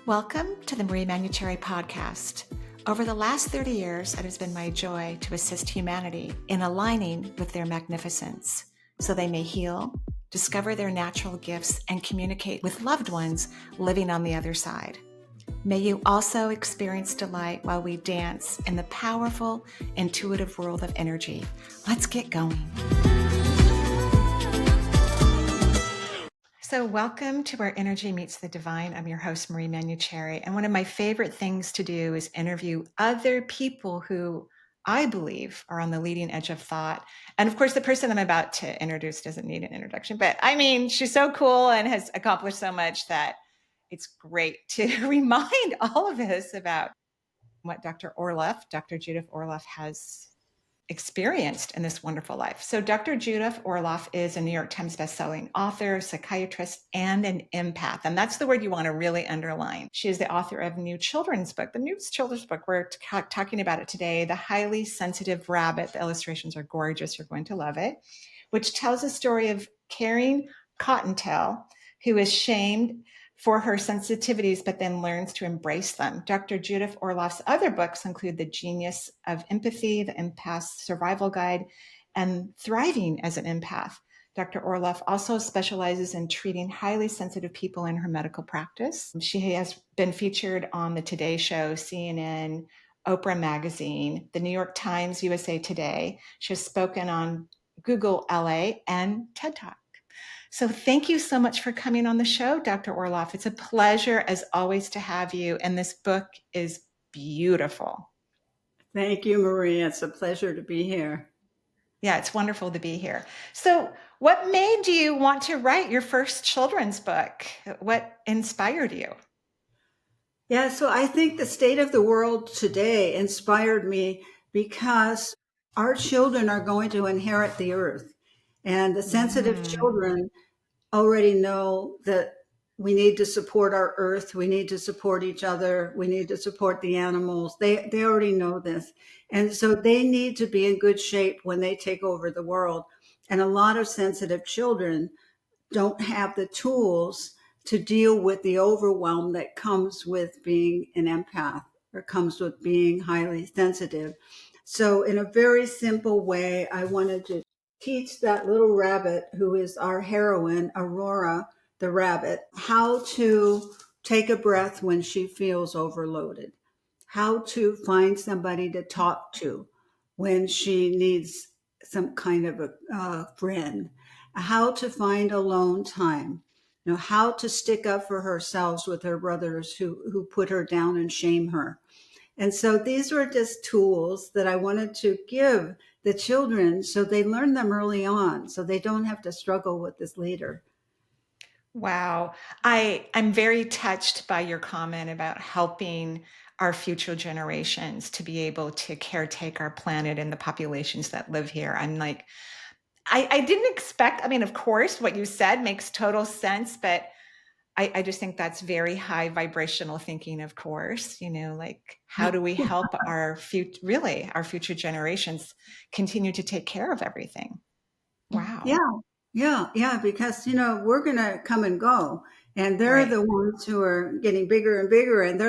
Welcome to the Manuchehri podcast. Over the last 30 years, it has been my joy to assist humanity in aligning with their magnificence so they may heal, discover their natural gifts, and communicate with loved ones living on the other side. May you also experience delight while we dance in the powerful, intuitive world of energy. Let's get going. So welcome to Where Energy Meets the Divine. I'm your host, Marie Manuchehri. And one of my favorite things to do is interview other people who I believe are on the leading edge of thought. And of course, the person I'm about to introduce doesn't need an introduction, but I mean, she's so cool and has accomplished so much that it's great to remind all of us about what Dr. Judith Orloff has experienced in this wonderful life. So Dr. Judith Orloff is a New York Times bestselling author, psychiatrist, and an empath. And that's the word you want to really underline. She is the author of a new children's book, the newest children's book. We're talking about it today, The Highly Sensitive Rabbit. The illustrations are gorgeous. You're going to love it, which tells a story of caring cottontail who is shamed for her sensitivities, but then learns to embrace them. Dr. Judith Orloff's other books include The Genius of Empathy, The Empath's Survival Guide, and Thriving as an Empath. Dr. Orloff also specializes in treating highly sensitive people in her medical practice. She has been featured on the Today Show, CNN, Oprah Magazine, the New York Times, USA Today. She has spoken on Google LA and TED Talk. So thank you so much for coming on the show, Dr. Orloff. It's a pleasure, as always, to have you. And this book is beautiful. Thank you, Maria. It's a pleasure to be here. Yeah, it's wonderful to be here. So what made you want to write your first children's book? What inspired you? Yeah, so I think the state of the world today inspired me because our children are going to inherit the earth. And the sensitive children already know that we need to support our earth. We need to support each other. We need to support the animals. They already know this. And so they need to be in good shape when they take over the world. And a lot of sensitive children don't have the tools to deal with the overwhelm that comes with being an empath or comes with being highly sensitive. So in a very simple way, I wanted to teach that little rabbit who is our heroine, Aurora, the rabbit, how to take a breath when she feels overloaded, how to find somebody to talk to when she needs some kind of a friend, how to find alone time, how to stick up for herself with her brothers who put her down and shame her. And so these were just tools that I wanted to give the children so they learn them early on, so they don't have to struggle with this later. Wow. I'm very touched by your comment about helping our future generations to be able to caretake our planet and the populations that live here. I'm like, I didn't expect, of course, what you said makes total sense, but I just think that's very high vibrational thinking, of course, like how do we help our future generations continue to take care of everything? Wow. Yeah, because, we're going to come and go, and they're the ones who are getting bigger and bigger, and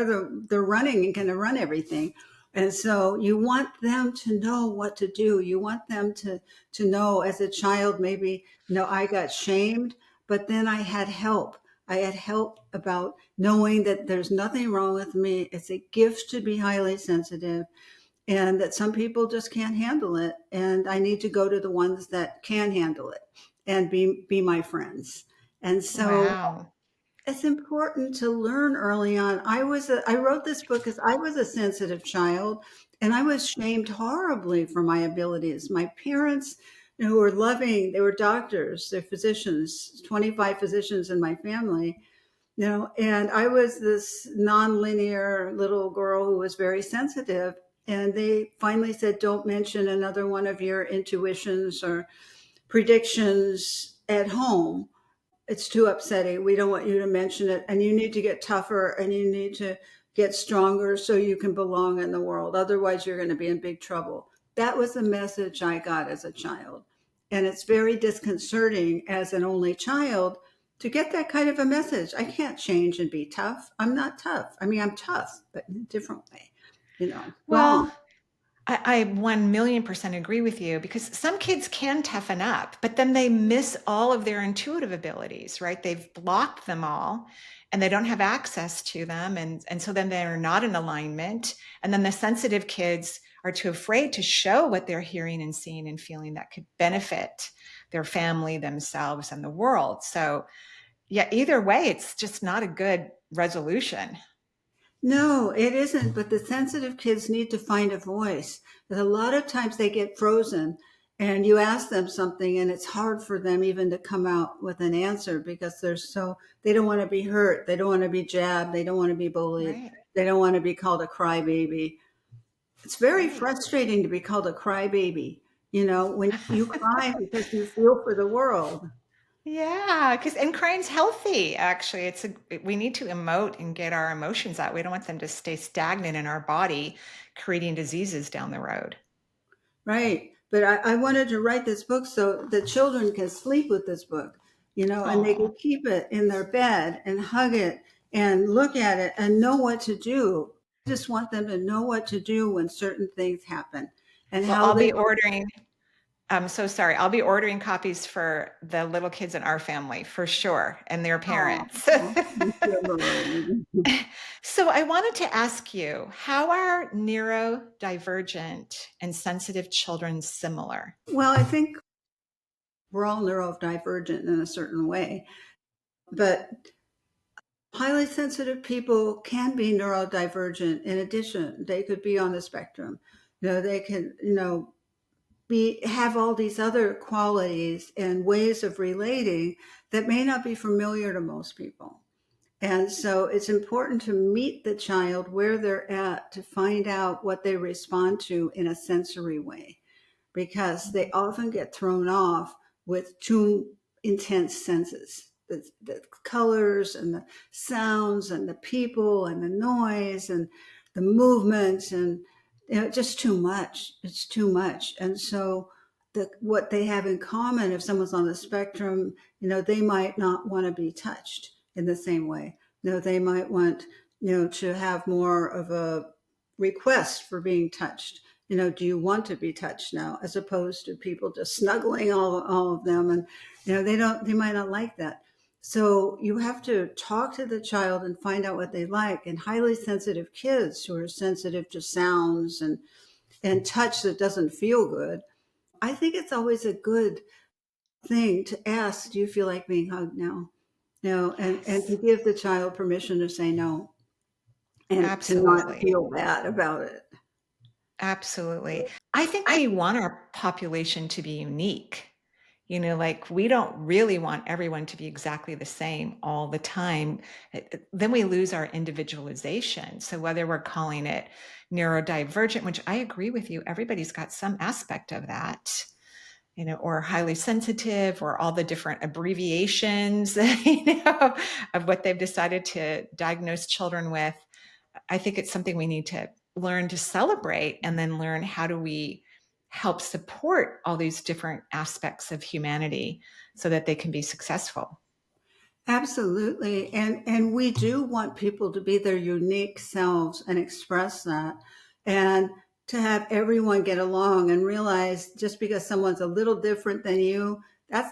they're running and going to run everything. And so you want them to know what to do. You want them to know as a child, maybe, I got shamed, but then I had help. I had help about knowing that there's nothing wrong with me. It's a gift to be highly sensitive, and that some people just can't handle it. And I need to go to the ones that can handle it and be my friends. And so It's important to learn early on. I wrote this book because I was a sensitive child, and I was shamed horribly for my abilities. My parents, who were loving, they were doctors, they're physicians, 25 physicians in my family, and I was this nonlinear little girl who was very sensitive. And they finally said, don't mention another one of your intuitions or predictions at home. It's too upsetting. We don't want you to mention it. And you need to get tougher and you need to get stronger so you can belong in the world. Otherwise, you're going to be in big trouble. That was the message I got as a child. And it's very disconcerting as an only child to get that kind of a message. I can't change and be tough. I'm not tough. I mean, I'm tough, but in a different way, Well, strong. I 1,000,000% agree with you because some kids can toughen up, but then they miss all of their intuitive abilities, right? They've blocked them all and they don't have access to them. And so then they're not in alignment. And then the sensitive kids are too afraid to show what they're hearing and seeing and feeling that could benefit their family, themselves, and the world. So, yeah, either way, it's just not a good resolution. No, it isn't. But the sensitive kids need to find a voice. Because a lot of times they get frozen and you ask them something and it's hard for them even to come out with an answer because they don't want to be hurt. They don't want to be jabbed. They don't want to be bullied. Right, They don't want to be called a crybaby. It's very right. frustrating to be called a crybaby, when you cry because you feel for the world. Yeah, because and crying's healthy, actually. We need to emote and get our emotions out. We don't want them to stay stagnant in our body, creating diseases down the road. Right. But I wanted to write this book so the children can sleep with this book, and they can Oh, keep it in their bed and hug it and look at it and know what to do. I just want them to know what to do when certain things happen and well, how I'll they. be ordering. I'm so sorry. I'll be ordering copies for the little kids in our family for sure, and their Oh, parents. thank you, Lord. So I wanted to ask you, how are neurodivergent and sensitive children similar? Well, I think we're all neurodivergent in a certain way, but highly sensitive people can be neurodivergent. In addition, they could be on the spectrum. They can, have all these other qualities and ways of relating that may not be familiar to most people. And so it's important to meet the child where they're at to find out what they respond to in a sensory way, because they often get thrown off with too intense senses. The colors and the sounds and the people and the noise and the movements and just too much. It's too much. And so what they have in common, if someone's on the spectrum, they might not want to be touched in the same way. They might want, to have more of a request for being touched. Do you want to be touched now, as opposed to people just snuggling all of them. And, they might not like that. So you have to talk to the child and find out what they like. And highly sensitive kids who are sensitive to sounds and touch that doesn't feel good, I think it's always a good thing to ask, do you feel like being hugged now? And to Yes, give the child permission to say no and to not absolutely. feel bad about it. Absolutely. I think we want our population to be unique. Like we don't really want everyone to be exactly the same all the time. Then we lose our individualization. So whether we're calling it neurodivergent, which I agree with you, everybody's got some aspect of that, or highly sensitive, or all the different abbreviations, of what they've decided to diagnose children with. I think it's something we need to learn to celebrate and then learn how do we help support all these different aspects of humanity so that they can be successful. Absolutely. And we do want people to be their unique selves and express that. And to have everyone get along and realize just because someone's a little different than you, that's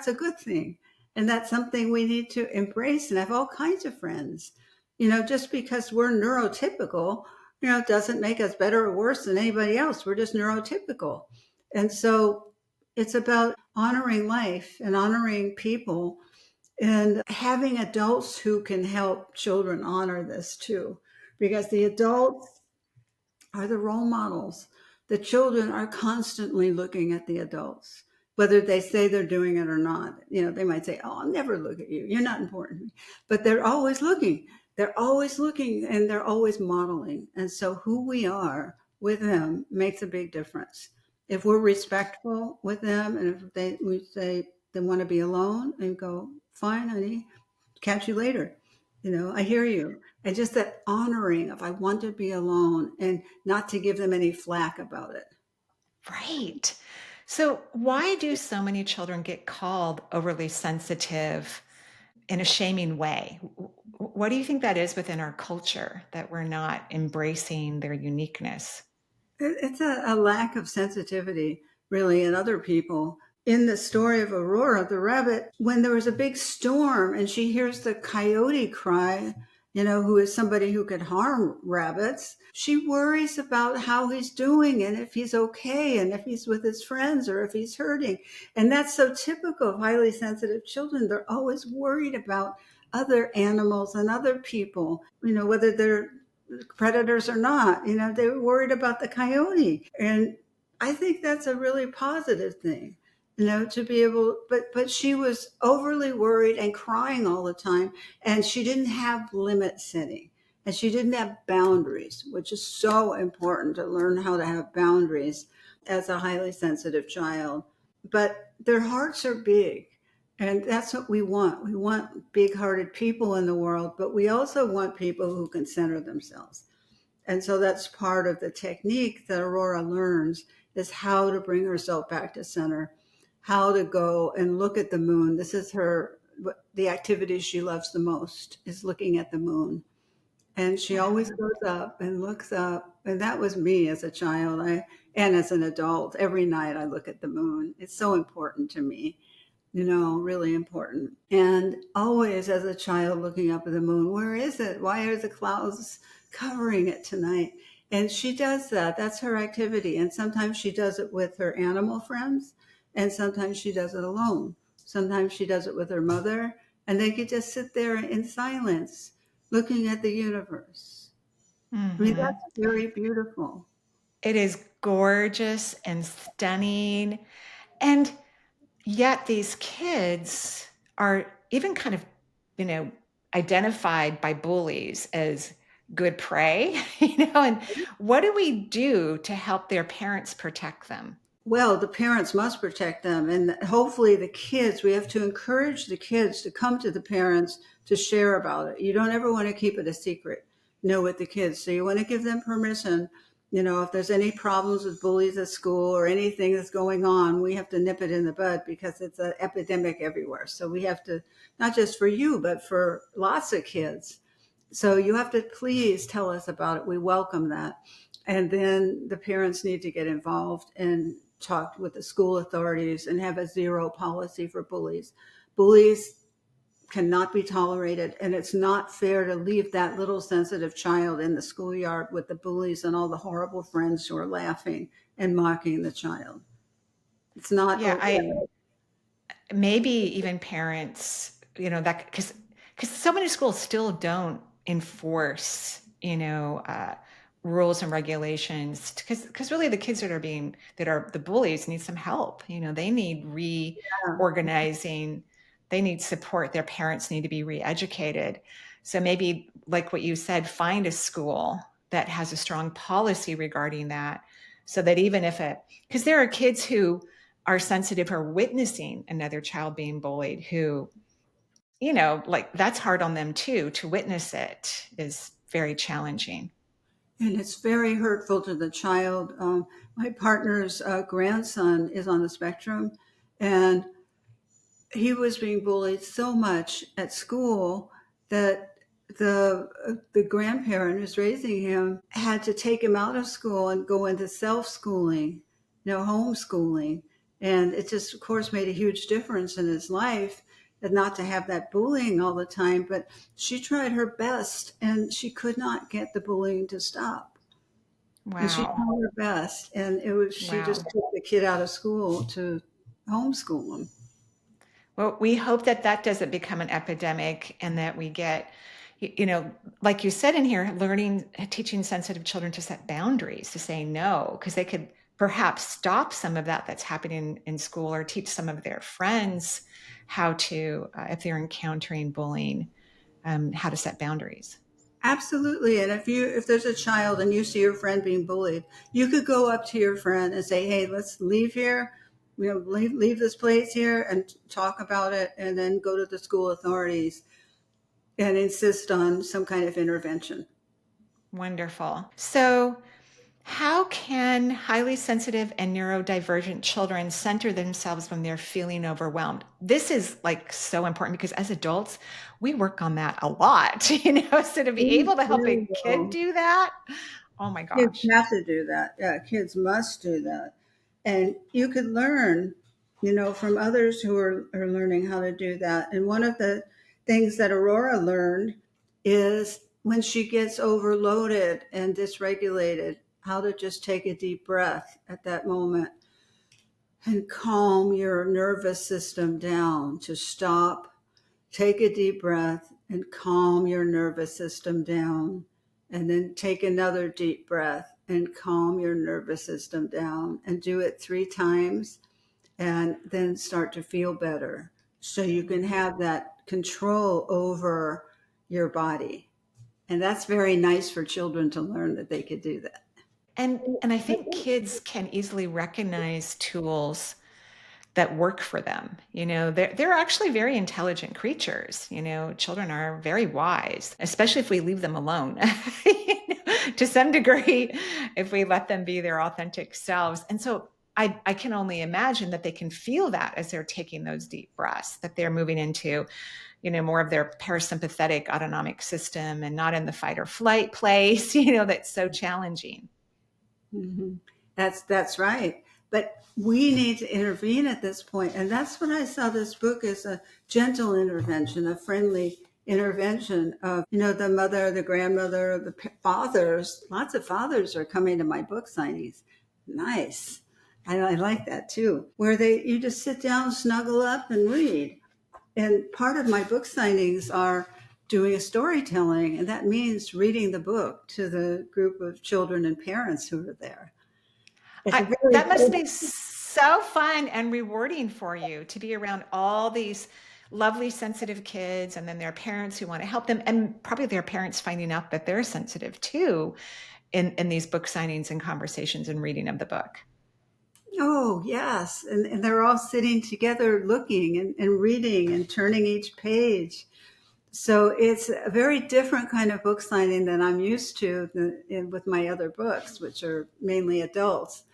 a good thing. And that's something we need to embrace and have all kinds of friends. Just because we're neurotypical, doesn't make us better or worse than anybody else. We're just neurotypical. And so it's about honoring life and honoring people and having adults who can help children honor this too, because the adults are the role models. The children are constantly looking at the adults, whether they say they're doing it or not. They might say, "Oh, I'll never look at you. You're not important," but they're always looking. They're always looking and they're always modeling. And so who we are with them makes a big difference. If we're respectful with them and if we say they want to be alone and go, fine, honey, catch you later. I hear you. And just that honoring of I want to be alone and not to give them any flack about it. Right. So, why do so many children get called overly sensitive in a shaming way. What do you think that is within our culture, that we're not embracing their uniqueness? It's a lack of sensitivity, really, in other people. In the story of Aurora, the rabbit, when there was a big storm and she hears the coyote cry, who is somebody who could harm rabbits, she worries about how he's doing and if he's okay and if he's with his friends or if he's hurting. And that's so typical of highly sensitive children. They're always worried about other animals and other people, whether they're predators or not. They were worried about the coyote. And I think that's a really positive thing, to be able, but she was overly worried and crying all the time. And she didn't have limit setting and she didn't have boundaries, which is so important to learn how to have boundaries as a highly sensitive child. But their hearts are big. And that's what we want. We want big hearted people in the world, but we also want people who can center themselves. And so that's part of the technique that Aurora learns, is how to bring herself back to center, how to go and look at the moon. This is the activity she loves the most, is looking at the moon. And she always goes up and looks up. And that was me as a child. And as an adult, every night I look at the moon. It's so important to me, really important. And always as a child looking up at the moon, where is it? Why are the clouds covering it tonight? And she does that. That's her activity. And sometimes she does it with her animal friends, and sometimes she does it alone. Sometimes she does it with her mother, and they could just sit there in silence looking at the universe. I mean, Mm-hmm. that's very beautiful. It is gorgeous and stunning. And yet these kids are even kind of, you know, identified by bullies as good prey, and what do we do to help their parents protect them? Well, the parents must protect them. And hopefully, we have to encourage the kids to come to the parents to share about it. You don't ever want to keep it a secret, with the kids. So you want to give them permission. If there's any problems with bullies at school or anything that's going on, we have to nip it in the bud because it's an epidemic everywhere. So we have to, not just for you, but for lots of kids. So you have to please tell us about it. We welcome that. And then the parents need to get involved and talk with the school authorities and have a zero policy for bullies. Bullies cannot be tolerated, and it's not fair to leave that little sensitive child in the schoolyard with the bullies and all the horrible friends who are laughing and mocking the child. It's not Yeah, okay. I maybe even parents, that because so many schools still don't enforce, rules and regulations, because really the kids that are the bullies need some help. They need reorganizing, they need support. Their parents need to be re-educated. So maybe, like what you said, find a school that has a strong policy regarding that, so that even if because there are kids who are sensitive or witnessing another child being bullied, who, like, that's hard on them too. To witness it is very challenging. And it's very hurtful to the child. My partner's grandson is on the spectrum, and he was being bullied so much at school that the grandparent who's raising him had to take him out of school and go into self-schooling, homeschooling. And it just, of course, made a huge difference in his life, and not to have that bullying all the time. But she tried her best and she could not get the bullying to stop. And she Wow. tried her best. And she just Wow. took the kid out of school to homeschool him. Well, we hope that that doesn't become an epidemic, and that we get, like you said in here, teaching sensitive children to set boundaries, to say no, because they could perhaps stop some of that that's happening in school, or teach some of their friends how to, if they're encountering bullying, how to set boundaries. Absolutely. And if there's a child and you see your friend being bullied, you could go up to your friend and say, "Hey, let's leave here. Leave this place here and talk about it, and then go to the school authorities and insist on some kind of intervention." Wonderful. So, How can highly sensitive and neurodivergent children center themselves when they're feeling overwhelmed? This is like so important because as adults, we work on that a lot, so to be We able to help a really kid will. do that, oh my Kids gosh. have to do that. Yeah, kids must do that. And you could learn, from others who are learning how to do that. And one of the things that Aurora learned is when she gets overloaded and dysregulated, how to just take a deep breath at that moment and calm your nervous system down, to stop, take a deep breath and calm your nervous system down. And then take another deep breath and calm your nervous system down, and do it 3 times, and then start to feel better. So you can have that control over your body. And that's very nice for children to learn that they could do that. And I think kids can easily recognize tools that work for them. They're actually very intelligent creatures. Children are very wise, especially if we leave them alone. To some degree, if we let them be their authentic selves. And so I can only imagine that they can feel that as they're taking those deep breaths, that they're moving into, more of their parasympathetic autonomic system and not in the fight or flight place, that's so challenging. Mm-hmm. That's right. But we need to intervene at this point, and that's what I saw this book as: a gentle intervention, a friendly intervention of the mother, the grandmother, the fathers. Lots of fathers are coming to my book signings. Nice. I like that too. Where you just sit down, snuggle up, and read. And part of my book signings are doing a storytelling, and that means reading the book to the group of children and parents who are there. It's a very That must be so fun and rewarding for you to be around all these lovely, sensitive kids and then their parents who want to help them, and probably their parents finding out that they're sensitive too in these book signings and conversations and reading of the book. Oh, yes. And they're all sitting together looking and reading and turning each page. So it's a very different kind of book signing than I'm used to with my other books, which are mainly adults.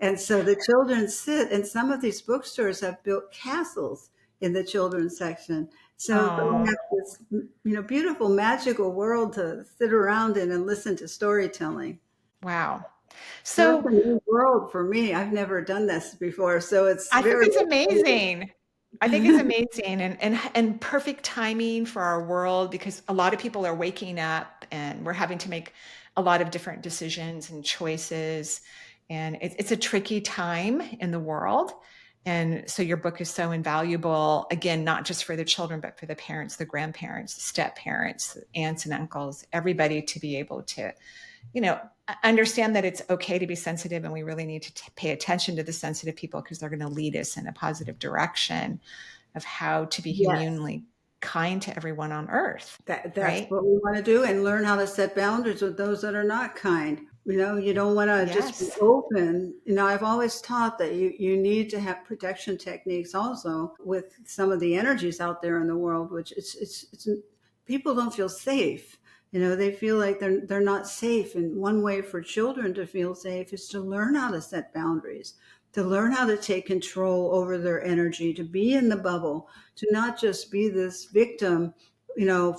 And so the children sit, and some of these bookstores have built castles in the children's section. So they Oh, have this, beautiful, magical world to sit around in and listen to storytelling. wow. So it's So a new world for me. I've never done this before, so it's I think very it's exciting. amazing. I think it's amazing and perfect timing for our world because a lot of people are waking up and we're having to make a lot of different decisions and choices. And it's a tricky time in the world. And so your book is so invaluable, again, not just for the children, but for the parents, the grandparents, the step parents, aunts and uncles, everybody to be able to you know, understand that it's okay to be sensitive and we really need to pay attention to the sensitive people because they're going to lead us in a positive direction of how to be Yes. humanely kind to everyone on earth, That's right? what we want to do, and learn how to set boundaries with those that are not kind. You don't want to just be Yes. open. I've always taught that you need to have protection techniques also with some of the energies out there in the world, which it's people don't feel safe. They feel like they're not safe. And one way for children to feel safe is to learn how to set boundaries, to learn how to take control over their energy, to be in the bubble, to not just be this victim,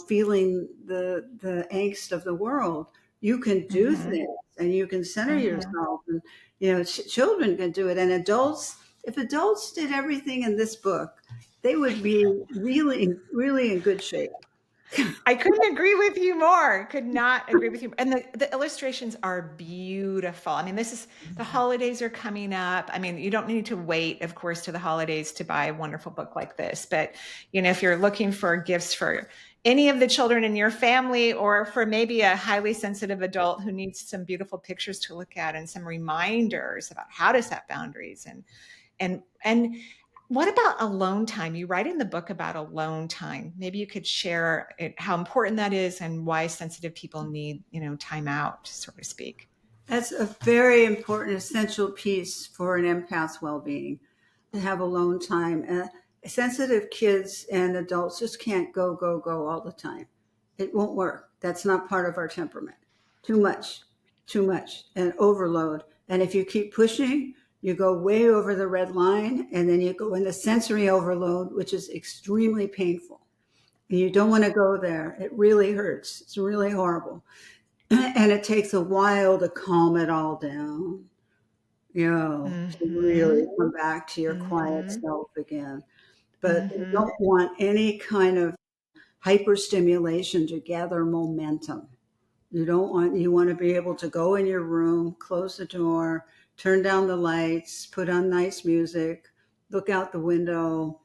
feeling the angst of the world. You can do Mm-hmm. things, and you can center Mm-hmm. yourself, and children can do it, and adults. If adults did everything in this book, they would be really, really in good shape. I couldn't agree with you more. Could not agree with you. And the illustrations are beautiful. I mean, the holidays are coming up. I mean, you don't need to wait, of course, to the holidays to buy a wonderful book like this. But, if you're looking for gifts for any of the children in your family or for maybe a highly sensitive adult who needs some beautiful pictures to look at and some reminders about how to set boundaries and what about alone time? You write in the book about alone time. Maybe you could share how important that is and why sensitive people need, time out, so to speak. That's a very important, essential piece for an empath's well-being, to have alone time. Sensitive kids and adults just can't go, go, go all the time. It won't work. That's not part of our temperament. Too much. too much and overload. And if you keep pushing, you go way over the red line, and then you go into sensory overload, which is extremely painful. And you don't want to go there. It really hurts. It's really horrible. And it takes a while to calm it all down, to really Mm-hmm. come back to your quiet Mm-hmm. self again. But you Mm-hmm. don't want any kind of hyperstimulation to gather momentum. You want to be able to go in your room, close the door, turn down the lights, put on nice music, look out the window,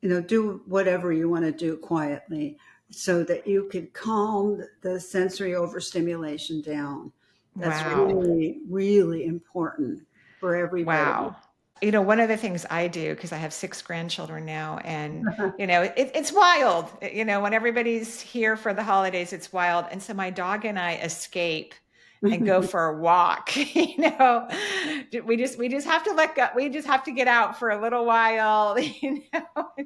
do whatever you want to do quietly so that you could calm the sensory overstimulation down. That's Wow. really, really important for everybody. Wow. One of the things I do, because I have 6 grandchildren now, and, it's wild. When everybody's here for the holidays, it's wild. And so my dog and I escape and go for a walk. We just have to let go. We just have to get out for a little while, and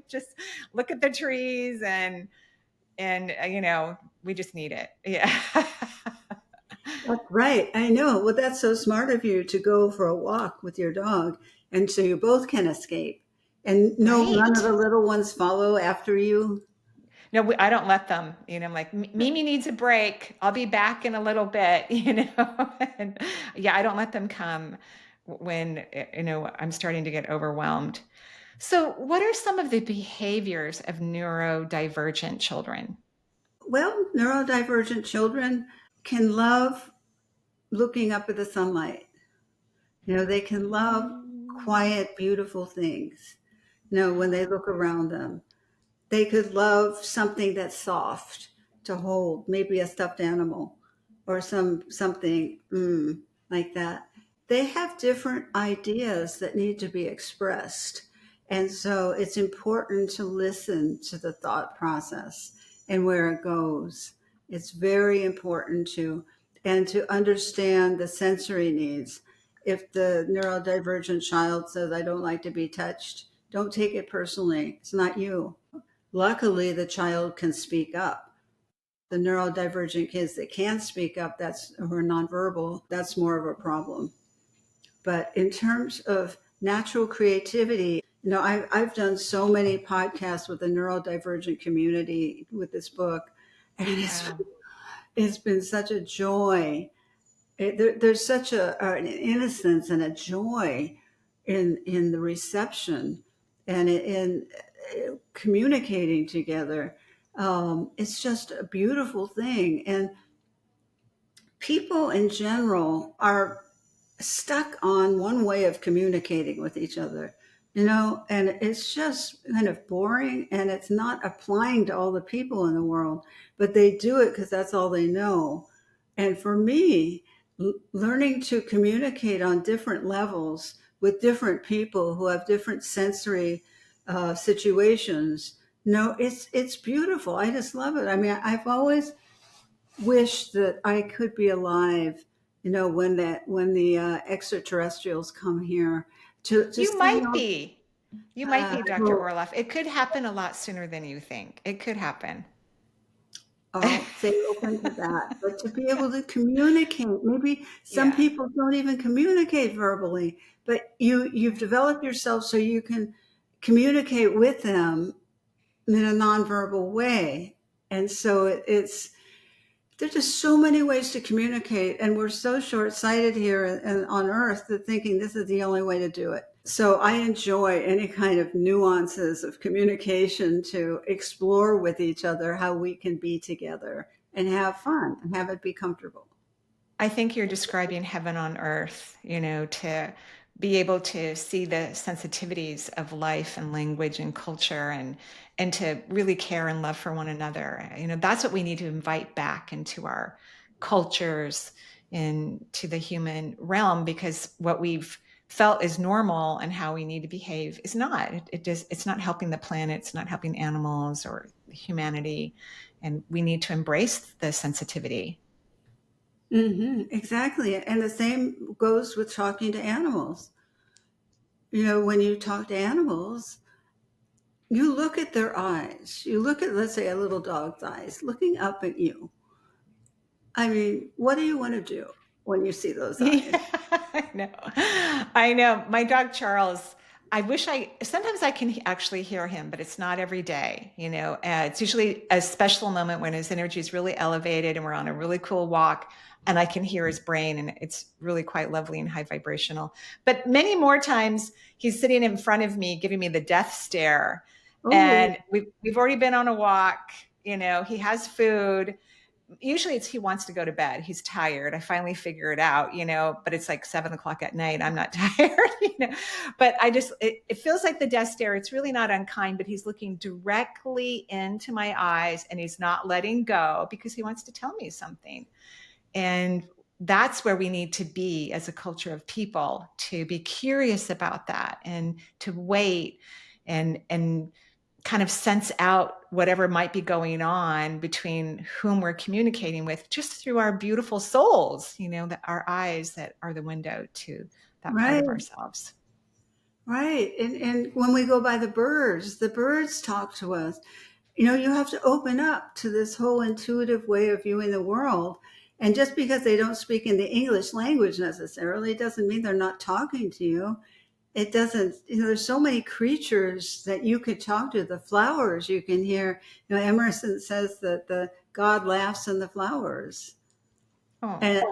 just look at the trees and we just need it. Yeah. That's right. I know. Well, that's so smart of you to go for a walk with your dog. And so you both can escape. And no, none of Right. the little ones follow after you. No, I don't let them. I'm like, Mimi needs a break. I'll be back in a little bit, and yeah, I don't let them come when, I'm starting to get overwhelmed. So, what are some of the behaviors of neurodivergent children? Well, neurodivergent children can love looking up at the sunlight. They can love quiet, beautiful things. When they look around them, they could love something that's soft to hold, maybe a stuffed animal or something like that. They have different ideas that need to be expressed. And so it's important to listen to the thought process and where it goes. It's very important and to understand the sensory needs. If the neurodivergent child says, I don't like to be touched, don't take it personally. It's not you. Luckily, the child can speak up. The neurodivergent kids that can't speak up, who are nonverbal, that's more of a problem. But in terms of natural creativity, I've done so many podcasts with the neurodivergent community with this book, and Wow. it's been such a joy. There's such an innocence and a joy in the reception and in communicating together. It's just a beautiful thing. And people in general are stuck on one way of communicating with each other, and it's just kind of boring and it's not applying to all the people in the world, but they do it because that's all they know. And for me, learning to communicate on different levels with different people who have different sensory situations, it's beautiful. I just love it. I mean, I've always wish that I could be alive, when the extraterrestrials come here to You see might all. be. You might be, Dr. Well, Orloff. It could happen a lot sooner than you think. It could happen. I'll stay open to that, but to be able to communicate, maybe some Yeah. people don't even communicate verbally, but you've developed yourself so you can communicate with them in a nonverbal way, and so it's there's just so many ways to communicate, and we're so short-sighted here and on earth that thinking this is the only way to do it. So I enjoy any kind of nuances of communication to explore with each other how we can be together and have fun and have it be comfortable. I think you're describing heaven on earth, to be able to see the sensitivities of life and language and culture and to really care and love for one another. That's what we need to invite back into our cultures, into the human realm, because what we've felt is normal and how we need to behave is not. It's not helping the planet, it's not helping animals or humanity. And we need to embrace the sensitivity. Exactly. And the same goes with talking to animals. When you talk to animals, you look at their eyes. You look at, let's say, a little dog's eyes looking up at you. I mean, what do you want to do? when you see those eyes. Yeah, I know. My dog Charles, sometimes I can actually hear him, but it's not every day, you know. It's usually a special moment when his energy is really elevated and we're on a really cool walk and I can hear his brain and it's really quite lovely and high vibrational. But many more times he's sitting in front of me giving me the death stare. Oh, And we've already been on a walk, you know, he has food. Usually it's he wants to go to bed. He's tired. I finally figure it out, you know, but it's like 7 o'clock at night. I'm not tired, you know, but it feels like the death stare. It's really not unkind, but he's looking directly into my eyes and he's not letting go because he wants to tell me something. And that's where we need to be as a culture of people, to be curious about that and to wait and kind of sense out whatever might be going on between whom we're communicating with, just through our beautiful souls, you know, that our eyes that are the window to that part right, of ourselves. right. And when we go by the birds talk to us. You know, you have to open up to this whole intuitive way of viewing the world. And just because they don't speak in the English language necessarily doesn't mean they're not talking to you. It doesn't, you know, there's so many creatures that you could talk to. The flowers you can hear. You know, Emerson says that the God laughs in the flowers. Oh, And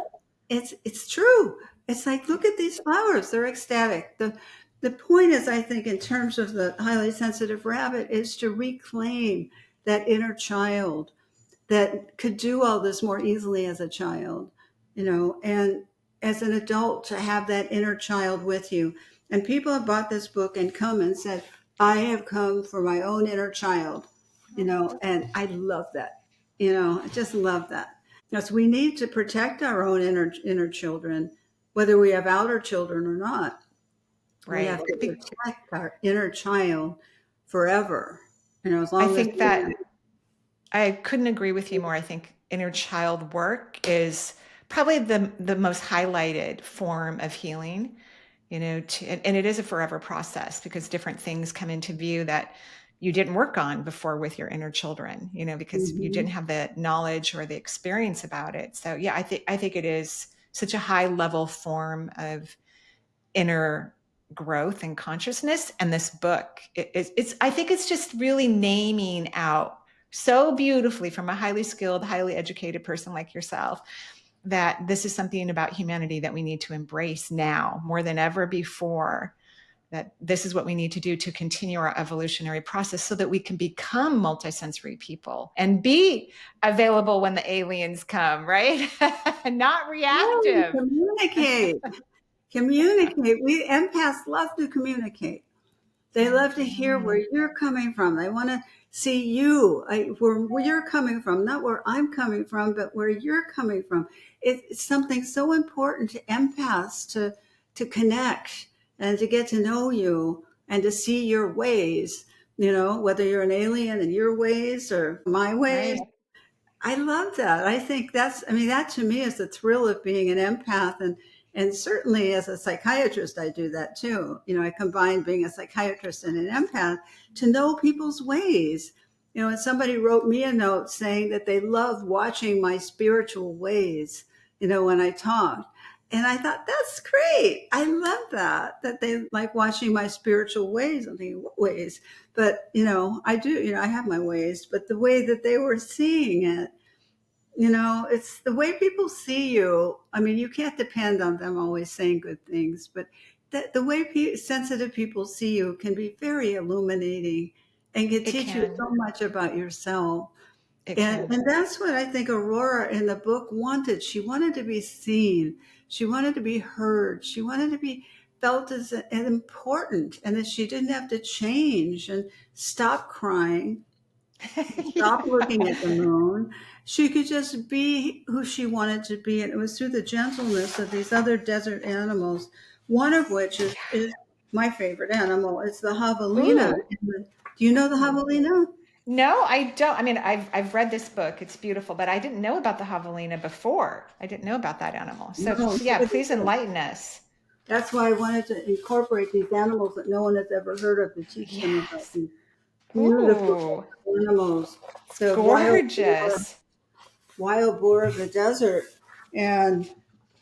it's true. It's like, look at these flowers. They're ecstatic. The point is, I think, in terms of the highly sensitive rabbit, is to reclaim that inner child that could do all this more easily as a child, you know, and as an adult to have that inner child with you. And people have bought this book and come and said, I have come for my own inner child, you know, and I love that. You know, I just love that. Yes, we need to protect our own inner children, whether we have outer children or not. We have right. to protect our inner child forever, you know, as I long as think we that can. I couldn't agree with you more. I think inner child work is probably the most highlighted form of healing, you know, and it is a forever process because different things come into view that you didn't work on before with your inner children, you know, because you didn't Mhm. have the knowledge or the experience about it. So yeah, I think it is such a high level form of inner growth and consciousness. And this book, it's I think it's just really naming out so beautifully from a highly skilled, highly educated person like yourself that this is something about humanity that we need to embrace now more than ever before, that this is what we need to do to continue our evolutionary process so that we can become multisensory people and be available when the aliens come, right? Not Yeah, reactive. communicate. Communicate. We empaths love to communicate. They love to hear where Mhm. you're coming from. They want to see you, where you're coming from, not where I'm coming from, but where you're coming from. It's something so important to empaths to connect and to get to know you and to see your ways. You know, whether you're an alien in your ways or my ways. Right. I love that. I think that's, I mean, that to me is the thrill of being an empath. And certainly as a psychiatrist, I do that too. You know, I combine being a psychiatrist and an empath to know people's ways. You know, and somebody wrote me a note saying that they love watching my spiritual ways, you know, when I talk. And I thought, that's great. I love that they like watching my spiritual ways. I'm thinking, what ways? But, you know, I do, you know, I have my ways, but the way that they were seeing it, you know, it's the way people see you. I mean, you can't depend on them always saying good things, but the way sensitive people see you can be very illuminating and can It teach you can. so much about yourself. It And can. that's what I think Aurora in the book wanted. She wanted to be seen. She wanted to be heard. She wanted to be felt as important and that she didn't have to change and stop crying, stop looking at the Yeah. moon. She could just be who she wanted to be. And it was through the gentleness of these other desert animals, one of which is my favorite animal. It's the javelina. Ooh. Do you know the Ooh. javelina? No, I don't. I mean, I've read this book. It's beautiful, but I didn't know about the javelina before. I didn't know about that animal. So No, yeah, nobody please does. enlighten us. That's why I wanted to incorporate these animals that no one has ever heard of to teach them about Yes. these beautiful Ooh, animals. The gorgeous. wild boar of the desert. And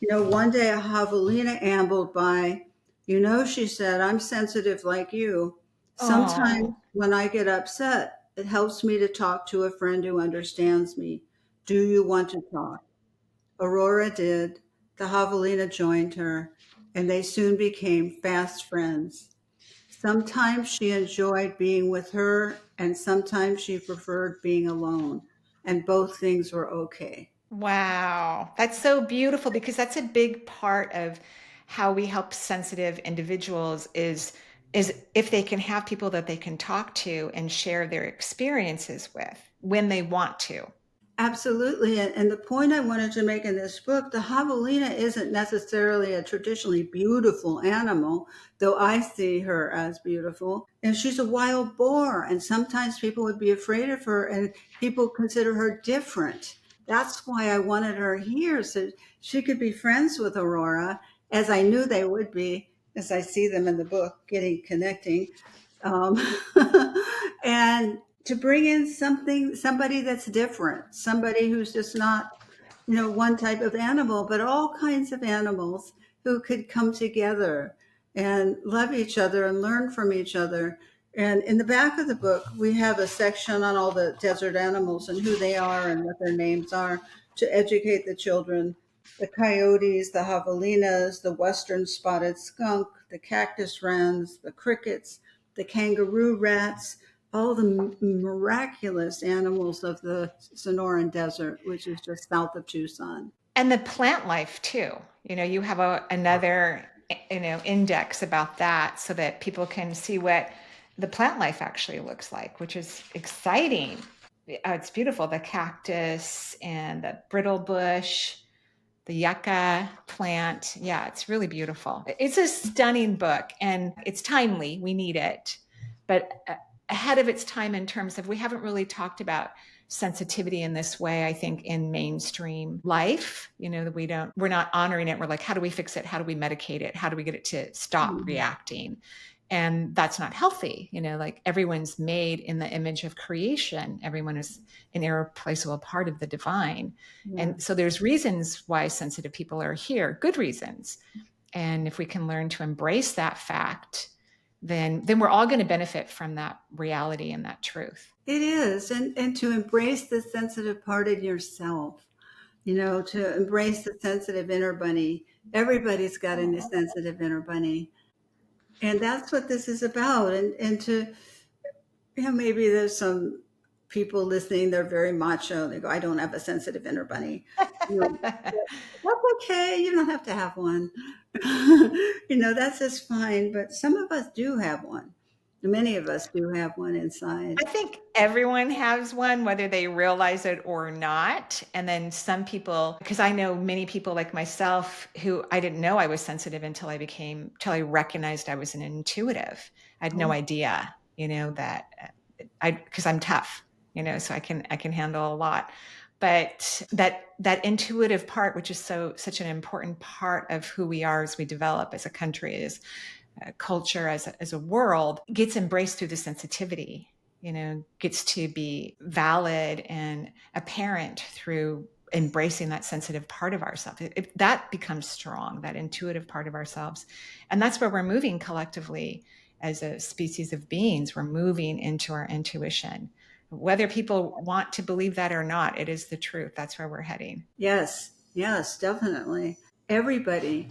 One day a javelina ambled by. She said, I'm sensitive like you. Sometimes Oh, when I get upset, it helps me to talk to a friend who understands me. Do you want to talk? Aurora did. The javelina joined her, and they soon became fast friends. Sometimes she enjoyed being with her, and sometimes she preferred being alone, and both things were okay. wow. That's so beautiful because that's a big part of how we help sensitive individuals is if they can have people that they can talk to and share their experiences with when they want to. Absolutely. And the point I wanted to make in this book, the javelina isn't necessarily a traditionally beautiful animal, though I see her as beautiful. And she's a wild boar, and sometimes people would be afraid of her, and people consider her different. That's why I wanted her here, so she could be friends with Aurora, as I knew they would be, as I see them in the book, connecting. Um, and to bring in somebody that's different, somebody who's just not, one type of animal, but all kinds of animals who could come together and love each other and learn from each other. And in the back of the book, we have a section on all the desert animals and who they are and what their names are to educate the children. The coyotes, the javelinas, the western spotted skunk, the cactus wrens, the crickets, the kangaroo rats, all the miraculous animals of the Sonoran Desert, which is just south of Tucson. And the plant life too. You have another index about that so that people can see what the plant life actually looks like, which is exciting. It's beautiful. The cactus and the brittle bush, the yucca plant. Yeah, it's really beautiful. It's a stunning book and it's timely. We need it. But ahead of its time in terms of we haven't really talked about sensitivity in this way, I think, in mainstream life. That we're not honoring it. We're like, how do we fix it? How do we medicate it? How do we get it to stop Mhm. reacting? And that's not healthy. Like everyone's made in the image of creation. Everyone is an irreplaceable part of the divine. Yeah. And so there's reasons why sensitive people are here, good reasons. And if we can learn to embrace that fact, then we're all going to benefit from that reality and that truth. It is. And to embrace the sensitive part in yourself, to embrace the sensitive inner bunny. Everybody's got a sensitive inner bunny. And that's what this is about. And to, maybe there's some people listening, they're very macho. They go, I don't have a sensitive inner bunny. You know, that's okay. You don't have to have one. That's just fine. But some of us do have one. Many of us do have one inside. I think everyone has one, whether they realize it or not. And then some people, because I know many people like myself who I didn't know I was sensitive till I recognized I was an intuitive. I had no Oh, idea, that because I'm tough, so I can handle a lot. But that intuitive part, which is such an important part of who we are as we develop as a country, is culture as a world gets embraced through the sensitivity, gets to be valid and apparent through embracing that sensitive part of ourselves. That becomes strong, that intuitive part of ourselves. And that's where we're moving collectively as a species of beings. We're moving into our intuition. Whether people want to believe that or not, it is the truth. That's where we're heading. yes, yes, definitely. Everybody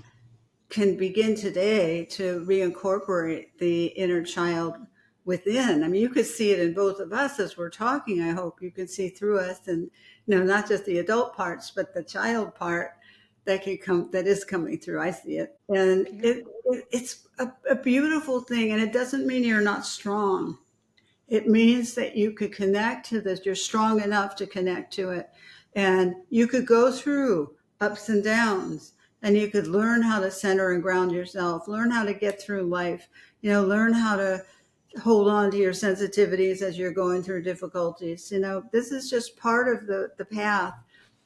can begin today to reincorporate the inner child within. I mean, you could see it in both of us as we're talking. I hope you can see through us, and not just the adult parts, but the child part that is coming through. I see it, and Beautiful. it's a beautiful thing. And it doesn't mean you're not strong. It means that you could connect to this. You're strong enough to connect to it. And you could go through ups and downs, and you could learn how to center and ground yourself, learn how to get through life, learn how to hold on to your sensitivities as you're going through difficulties. This is just part of the path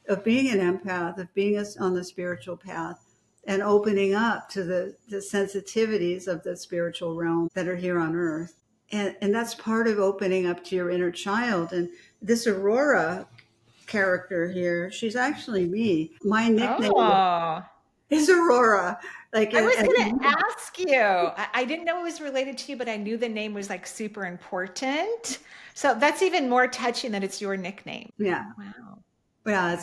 of being an empath, of being on the spiritual path and opening up to the sensitivities of the spiritual realm that are here on earth. And that's part of opening up to your inner child. And this Aurora character here, she's actually me. My nickname Oh. It's Aurora. Like, I was going to ask you. I didn't know it was related to you, but I knew the name was like super important. So that's even more touching that it's your nickname. yeah, Wow. yeah.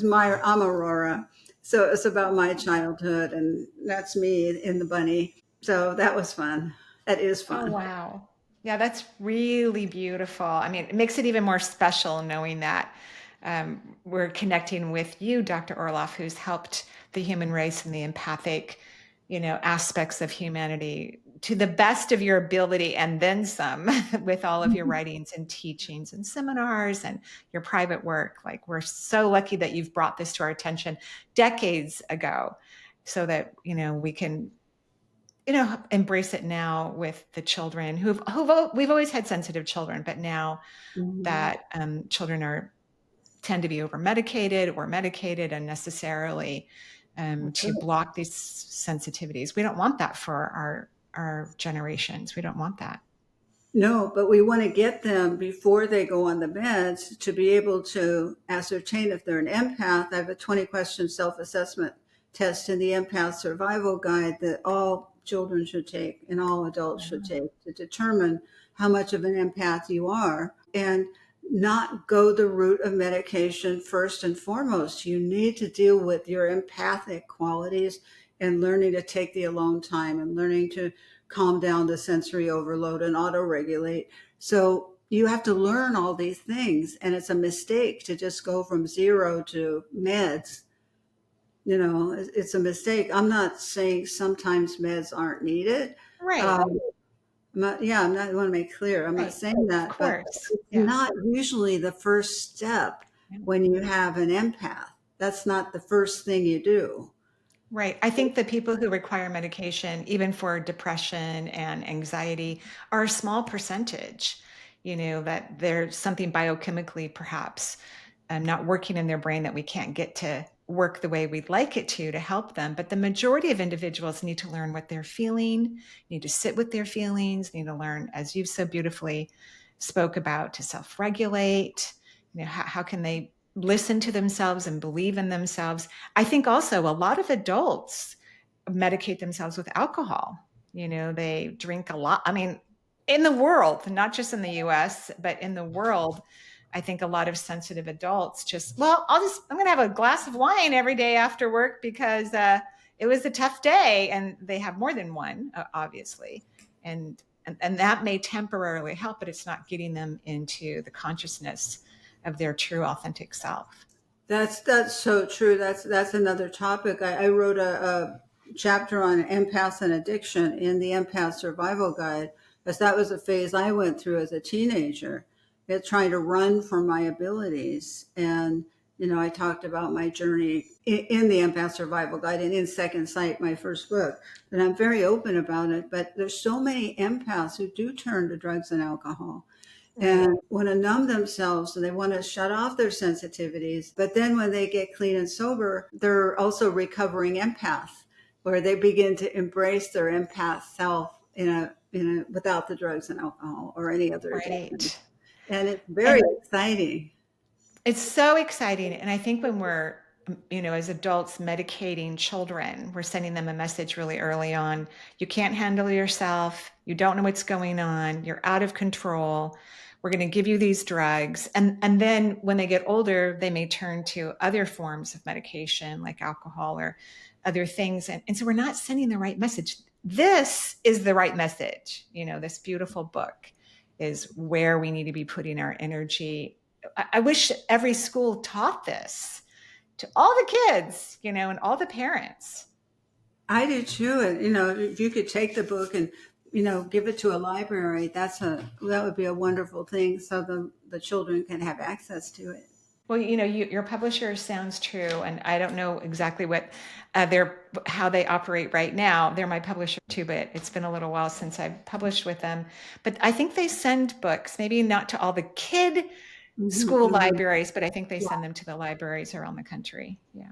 Wow. I'm Aurora. So it's about my childhood, and that's me in the bunny. So that was fun. That is Oh, fun. wow. Yeah, that's really beautiful. I mean, it makes it even more special knowing that we're connecting with you, Dr. Orloff, who's helped the human race and the empathic, aspects of humanity to the best of your ability and then some with all of your writings and teachings and seminars and your private work. Like, we're so lucky that you've brought this to our attention decades ago so that, we can embrace it now with the children we've always had sensitive children, but now Mhm. that children tend to be over medicated or medicated unnecessarily That's to right. block these sensitivities. We don't want that for our generations. We don't want that. No, but we want to get them before they go on the meds to be able to ascertain if they're an empath. I have a 20-question self-assessment test in the Empath Survival Guide that all children should take and all adults should take to determine how much of an empath you are, and not go the route of medication first and foremost. You need to deal with your empathic qualities and learning to take the alone time and learning to calm down the sensory overload and auto regulate. So you have to learn all these things, and it's a mistake to just go from zero to meds. It's a mistake. I'm not saying sometimes meds aren't needed. Right. Um, I'm not, I want to make clear, I'm not Right. saying Of that, but course. it's Yeah. not usually the first step Yeah. when you have an empath. That's not the first thing you do. Right. I think the people who require medication, even for depression and anxiety, are a small percentage. That there's something biochemically perhaps not working in their brain that we can't get to work the way we'd like it to help them. But the majority of individuals need to learn what they're feeling, need to sit with their feelings, need to learn, as you've so beautifully spoke about, to self-regulate. How can they listen to themselves and believe in themselves? I think also a lot of adults medicate themselves with alcohol. They drink a lot. I mean, in the world, not just in the US, but in the world, I think a lot of sensitive adults just, well, I'm going to have a glass of wine every day after work because it was a tough day. And they have more than one, obviously. And that may temporarily help, but it's not getting them into the consciousness of their true authentic self. That's so true. That's another topic. I wrote a chapter on empaths and addiction in the Empath Survival Guide, because that was a phase I went through as a teenager, trying to run from my abilities. And I talked about my journey in the Empath Survival Guide and in Second Sight, my first book. And I'm very open about it. But there's so many empaths who do turn to drugs and alcohol Right. and want to numb themselves, and they want to shut off their sensitivities. But then when they get clean and sober, they're also recovering empaths, where they begin to embrace their empath self without the drugs and alcohol or any other addiction. Right. And it's very And exciting. it's so exciting. And I think when we're, as adults medicating children, we're sending them a message really early on. You can't handle yourself. You don't know what's going on. You're out of control. We're going to give you these drugs. And then when they get older, they may turn to other forms of medication like alcohol or other things. And so we're not sending the right message. This is the right message. This beautiful book is where we need to be putting our energy. I wish every school taught this to all the kids, and all the parents. I do too. And if you could take the book and give it to a library, that would be a wonderful thing, so the children can have access to it. Well, your publisher sounds true, and I don't know exactly what how they operate right now. They're my publisher too, but it's been a little while since I've published with them. But I think they send books, maybe not to all the kid Mhm, school mhm. libraries, but I think they send them to the libraries around the country. Yeah.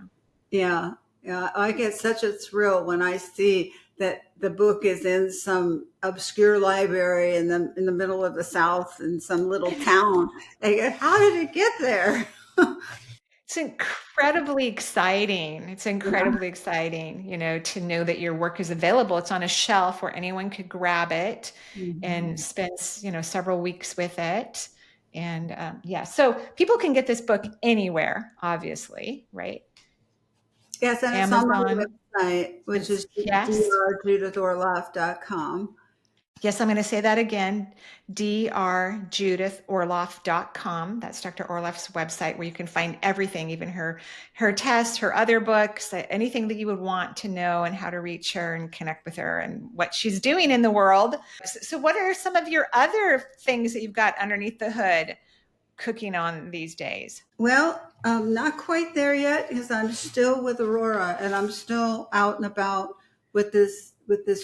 Yeah, yeah. I get such a thrill when I see that the book is in some obscure library in the middle of the South in some little town. They go, how did it get there? It's incredibly exciting. It's Yeah. incredibly exciting, to know that your work is available. It's on a shelf where anyone could grab it and Mhm. spend, several weeks with it. And yeah, so people can get this book anywhere, obviously, right? Yes, and it's on my Amazon. website, which It's is yes. drjudithorloff.com. Yes, I'm going to say that again. drjudithorloff.com. That's Dr. Orloff's website where you can find everything, even her tests, her other books, anything that you would want to know and how to reach her and connect with her and what she's doing in the world. So what are some of your other things that you've got underneath the hood cooking on these days? Well, I'm not quite there yet because I'm still with Aurora and I'm still out and about with this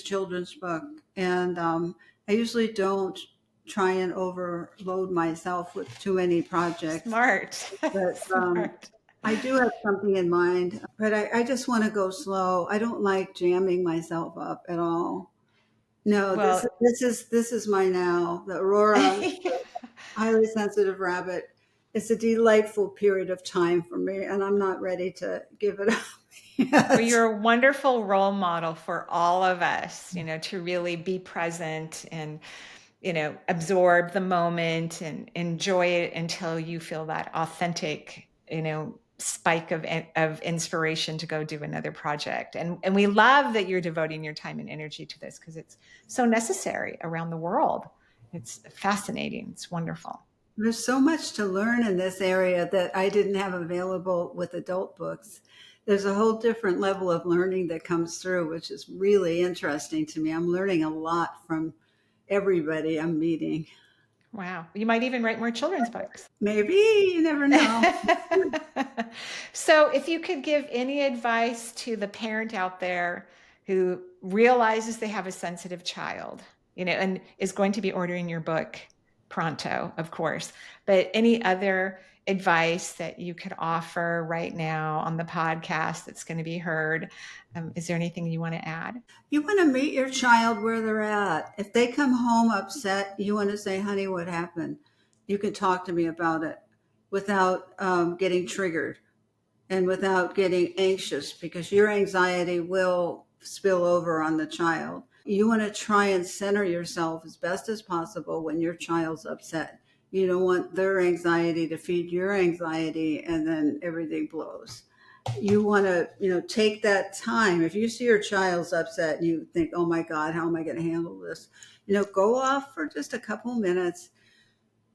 children's book. And I usually don't try and overload myself with too many projects, Smart. but Smart. I do have something in mind. But I just want to go slow. I don't like jamming myself up at all. No, Well, this is my now. The Aurora highly sensitive rabbit. It's a delightful period of time for me, and I'm not ready to give it up well, yet. you're a wonderful role model for all of us, to really be present and, absorb the moment and enjoy it until you feel that authentic, spike of inspiration to go do another project. And we love that you're devoting your time and energy to this because it's so necessary around the world. It's fascinating. It's wonderful. There's so much to learn in this area that I didn't have available with adult books. There's a whole different level of learning that comes through, which is really interesting to me. I'm learning a lot from everybody I'm meeting. Wow. You might even write more children's books. Maybe, you never know. So, if you could give any advice to the parent out there who realizes they have a sensitive child, and is going to be ordering your book pronto, of course, but any other advice that you could offer right now on the podcast that's going to be heard, is there anything you want to add? You want to meet your child where they're at. If they come home upset, you want to say, honey, what happened? You can talk to me about it without getting triggered and without getting anxious because your anxiety will spill over on the child. You want to try and center yourself as best as possible when your child's upset. You don't want their anxiety to feed your anxiety and then everything blows. You want to, take that time. If you see your child's upset and you think, oh my God, how am I going to handle this? Go off for just a couple minutes,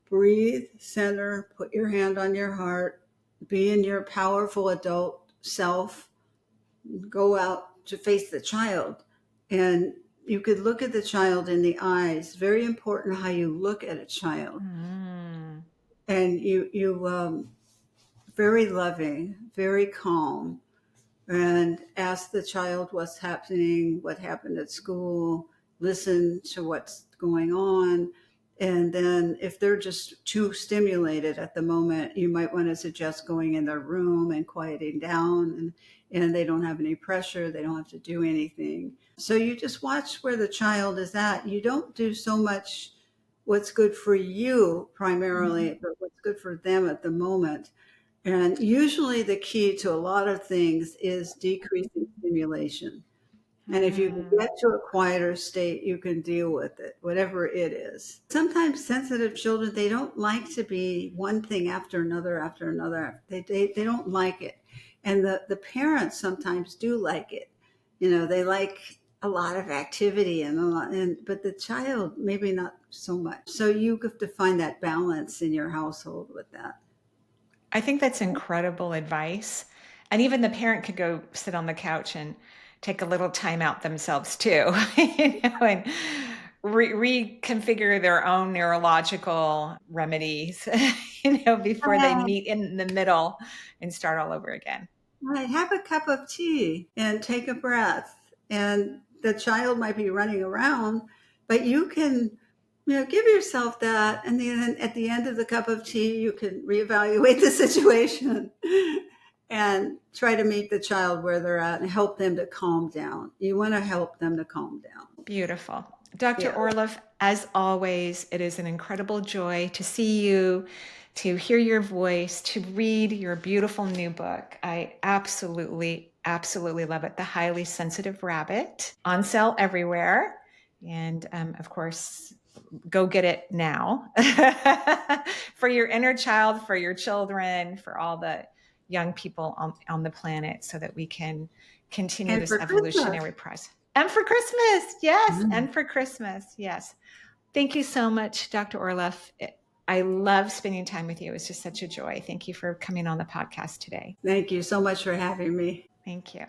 breathe, center, put your hand on your heart, be in your powerful adult self, go out to face the child. And you could look at the child in the eyes. Very important how you look at a child. Mm. And you very loving, very calm, and ask the child what's happening, what happened at school, listen to what's going on. And then if they're just too stimulated at the moment, you might want to suggest going in their room and quieting down and they don't have any pressure. They don't have to do anything. So you just watch where the child is at. You don't do so much what's good for you primarily, but what's good for them at the moment. And usually the key to a lot of things is decreasing stimulation. And if you can Mm. get to a quieter state, you can deal with it, whatever it is. Sometimes sensitive children, they don't like to be one thing after another after another. They don't like it. And the parents sometimes do like it. They like a lot of activity but the child maybe not so much. So you have to find that balance in your household with that. I think that's incredible advice. And even the parent could go sit on the couch and take a little time out themselves too, and reconfigure their own neurological remedies, before they meet in the middle and start all over again. Right. Have a cup of tea and take a breath. And the child might be running around, but you can, give yourself that. And then at the end of the cup of tea, you can reevaluate the situation and try to meet the child where they're at and help them to calm down. You want to help them to calm down. Beautiful. Dr. Yeah. Orloff, as always, it is an incredible joy to see you, to hear your voice, to read your beautiful new book. I absolutely, absolutely love it. The Highly Sensitive Rabbit, on sale everywhere. And of course, go get it now for your inner child, for your children, for all the young people on the planet, so that we can continue And this for Christmas. evolutionary process. And for Christmas, yes. Mhm. And for Christmas, yes. Thank you so much, Dr. Orloff. I love spending time with you. It's just such a joy. Thank you for coming on the podcast today. Thank you so much for having me. Thank you.